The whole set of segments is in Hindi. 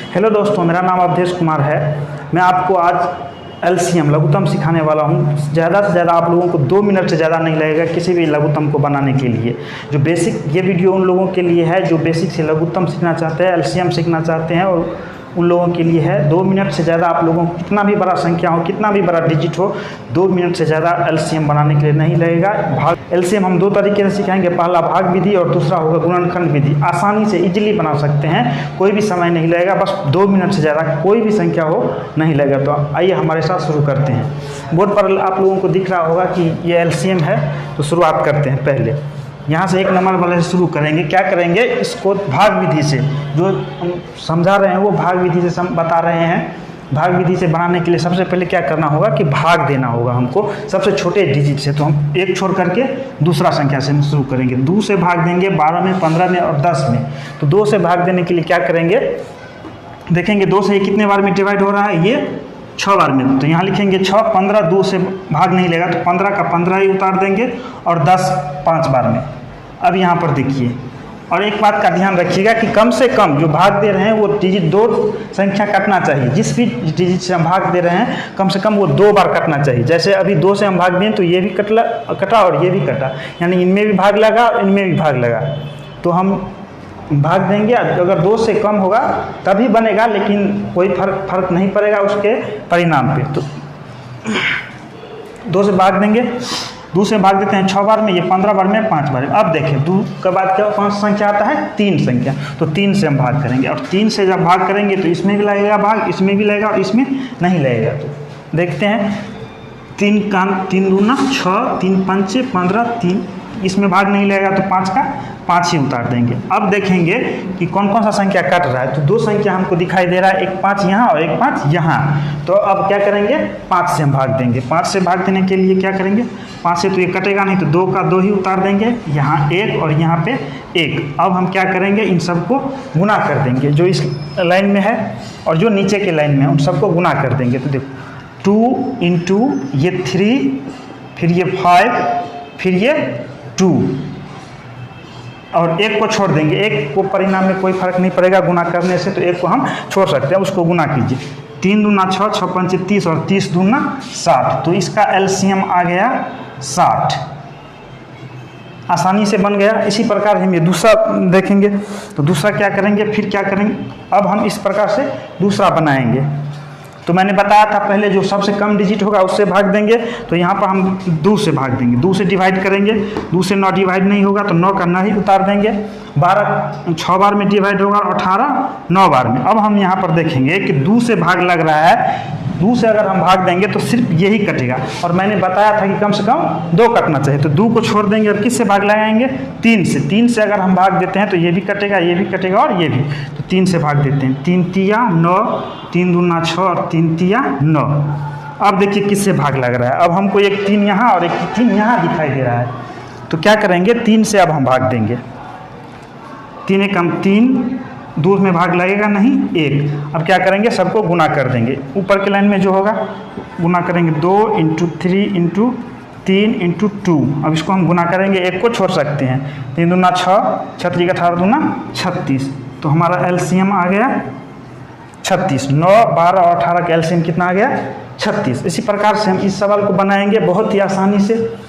हेलो दोस्तों, मेरा नाम अवधेश कुमार है। मैं आपको आज एलसीएम लघुत्तम सिखाने वाला हूँ। ज़्यादा से ज़्यादा आप लोगों को 2 मिनट से ज़्यादा नहीं लगेगा किसी भी लघुत्तम को बनाने के लिए। जो बेसिक, ये वीडियो उन लोगों के लिए है जो बेसिक से लघुत्तम सीखना चाहते हैं, एलसीएम सीखना चाहते हैं, और उन लोगों के लिए है। 2 मिनट से ज़्यादा आप लोगों को कितना भी बड़ा संख्या हो, कितना भी बड़ा डिजिट हो, 2 मिनट से ज़्यादा एलसीएम बनाने के लिए नहीं लगेगा। एलसीएम हम 2 तरीके से सिखाएंगे, पहला भाग विधि और दूसरा होगा गुणनखंड विधि। आसानी से इजीली बना सकते हैं, कोई भी समय नहीं लगेगा, बस 2 मिनट से ज़्यादा कोई भी संख्या हो नहीं लगेगा। तो आइए हमारे साथ शुरू करते हैं। बोर्ड पर आप लोगों को दिख रहा होगा कि ये एलसीएम है, तो शुरुआत करते हैं। पहले यहाँ से 1 नंबर वाले से शुरू करेंगे। क्या करेंगे, इसको भाग विधि से, जो हम समझा रहे हैं वो भाग विधि से बता रहे हैं। भाग विधि से बनाने के लिए सबसे पहले क्या करना होगा कि भाग देना होगा हमको सबसे छोटे डिजिट से। तो हम 1 छोड़ करके दूसरा संख्या से हम शुरू करेंगे। 2 से भाग देंगे 12 में, 15 में और 10 में। तो 2 से भाग देने के लिए क्या करेंगे, देखेंगे 2 से ये कितने बार में डिवाइड हो रहा है, ये 6 बार में। तो यहाँ लिखेंगे 6, 15, 2 से भाग नहीं लेगा तो 15 का 15 ही उतार देंगे, और 10 5 बार में। अब यहाँ पर देखिए, और एक बात का ध्यान रखिएगा कि कम से कम जो भाग दे रहे हैं वो डिजिट 2 संख्या कटना चाहिए। जिस भी डिजिट से हम भाग दे रहे हैं कम से कम वो 2 बार कटना चाहिए। जैसे अभी 2 से हम भाग दें तो ये भी कटा और ये भी कटा, यानी इनमें भी भाग लगा और इनमें भी भाग लगा। तो हम भाग देंगे, अगर 2 से कम होगा तभी बनेगा, लेकिन कोई फर्क नहीं पड़ेगा उसके परिणाम पे। तो 2 से भाग देंगे, 2 से भाग देते हैं 6 बार में, ये 15 बार में, 5 बार में। अब देखें 2 के बाद क्या 5 संख्या आता है, 3 संख्या। तो 3 से हम भाग करेंगे, और 3 से जब भाग करेंगे तो इसमें भी लगेगा भाग, इसमें भी लगेगा और इसमें नहीं लगेगा। तो देखते हैं 3 दूना 6, 3 पंचे 15, 3 इसमें भाग नहीं लगेगा तो 5 का 5 ही उतार देंगे। अब देखेंगे कि कौन कौन सा संख्या कट रहा है। तो 2 संख्या हमको दिखाई दे रहा है, एक 5 यहाँ और एक 5 यहाँ। तो अब क्या करेंगे, 5 से हम भाग देंगे। 5 से भाग देने के लिए क्या करेंगे, 5 से तो ये कटेगा नहीं, तो 2 का 2 ही उतार देंगे, यहाँ 1 और यहाँ पे 1। अब हम क्या करेंगे, इन सबको गुना कर देंगे, जो इस लाइन में है और जो नीचे के लाइन में है उन सबको गुना कर देंगे। तो देखो 2 इंटू ये 3, फिर ये 5, फिर ये 2, और 1 को छोड़ देंगे। 1 को परिणाम में कोई फर्क नहीं पड़ेगा गुना करने से, तो 1 को हम छोड़ सकते हैं, उसको गुना कीजिए। 3 दूना 6, 6 पंचे 30 और 30 दूना 60। तो इसका एलसीएम आ गया 60। आसानी से बन गया। इसी प्रकार हम ये दूसरा देखेंगे। तो दूसरा क्या करेंगे, फिर क्या करेंगे, अब हम इस प्रकार से दूसरा बनाएंगे। तो मैंने बताया था पहले, जो सबसे कम डिजिट होगा उससे भाग देंगे। तो यहाँ पर हम 2 से भाग देंगे, 2 से डिवाइड करेंगे। 2 से 9 डिवाइड नहीं होगा तो 9 का 9 ही उतार देंगे। 12 6 बार में डिवाइड होगा और 18 9 बार में। अब हम यहाँ पर देखेंगे कि 2 से भाग लग रहा है। 2 से अगर हम भाग देंगे तो सिर्फ यही कटेगा, और मैंने बताया था कि कम से कम 2 कटना चाहिए। तो 2 को छोड़ देंगे और किस से भाग लगाएंगे, 3 से। 3 से अगर हम भाग देते हैं तो ये भी कटेगा, ये भी कटेगा और ये भी। तो 3 से भाग देते हैं, 3 तिया 9, 3 दूना 6 और 3 तिया 9। अब देखिए किससे भाग लग रहा है। अब हमको एक 3 यहाँ और एक 3 यहाँ दिखाई दे रहा है। तो क्या करेंगे, 3 से अब हम भाग देंगे। 3 एकम 3, 2 में भाग लगेगा नहीं, 1। अब क्या करेंगे, सबको गुना कर देंगे। ऊपर के लाइन में जो होगा गुना करेंगे, 2 इंटू 3 इंटू 3 इंटू 2। अब इसको हम गुना करेंगे, 1 को छोड़ सकते हैं। 3 दूना 6, 36 18 दूना 36। तो हमारा एलसीएम आ गया 36। 9, 12 और 18 का एलसीएम कितना आ गया, 36। इसी प्रकार से हम इस सवाल को बनाएंगे बहुत ही आसानी से।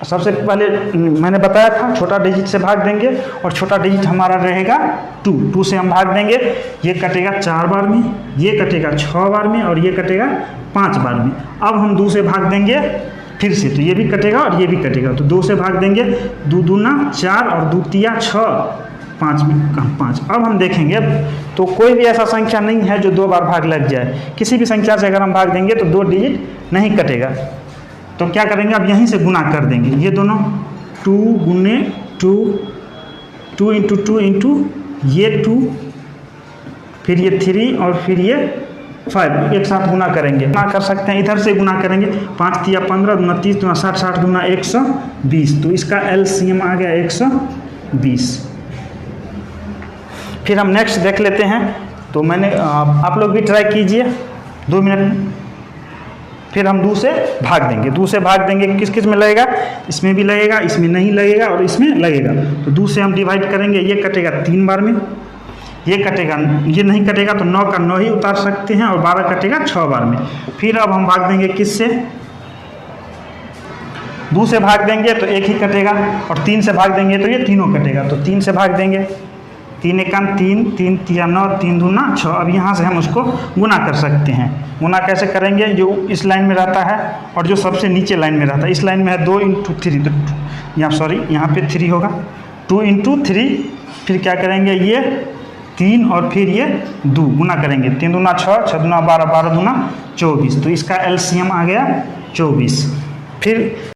सबसे पहले मैंने बताया था छोटा डिजिट से भाग देंगे, और छोटा डिजिट हमारा रहेगा 2। 2 से हम भाग देंगे, ये कटेगा 4 बार में, ये कटेगा 6 बार में और ये कटेगा 5 बार में। अब हम 2 से भाग देंगे फिर से, तो ये भी कटेगा और ये भी कटेगा। तो 2 से भाग देंगे, 2 दूना 4 और 2 तिया 6, 5 में कम 5। अब हम देखेंगे तो कोई भी ऐसा संख्या नहीं है जो 2 बार भाग लग जाए। किसी भी संख्या से अगर हम भाग देंगे तो 2 डिजिट नहीं कटेगा। तो क्या करेंगे, अब यहीं से गुना कर देंगे। ये दोनों 2 गुने 2, 2 इंटू 2 इंटू ये 2, फिर ये 3 और फिर ये 5, एक साथ गुना करेंगे। गुना कर सकते हैं, इधर से गुना करेंगे। 5 तिया 15 दूना 30 दूना 60, 60 दूना 120। तो इसका एलसीएम आ गया 120। फिर हम नेक्स्ट देख लेते हैं। तो मैंने आप लोग भी ट्राई कीजिए 2 मिनट। फिर हम 2 से भाग देंगे। 2 से भाग देंगे, किस किस में लगेगा, इसमें भी लगेगा, इसमें नहीं लगेगा और इसमें लगेगा। तो 2 से हम डिवाइड करेंगे, ये कटेगा 3 बार में, ये कटेगा, ये नहीं कटेगा तो 9 का 9 ही उतार सकते हैं और 12 कटेगा 6 बार में। फिर अब हम भाग देंगे किससे, 2 से भाग देंगे तो 1 ही कटेगा, और 3 से भाग देंगे तो ये तीनों कटेगा। तो 3 से भाग देंगे, 3 एकम 3, 3 तिया 9, 3 दूना 6। अब यहाँ से हम उसको गुना कर सकते हैं। गुना कैसे करेंगे, जो इस लाइन में रहता है और जो सबसे नीचे लाइन में रहता है, इस लाइन में है 2 × 3, तो यहाँ सॉरी यहाँ पे 3 होगा, 2 × 3, फिर क्या करेंगे ये 3 और फिर ये 2 गुना करेंगे, 3 दूना 6, 6 दूना 12, 12 दूना 24। तो इसका LCM आ गया 24। फिर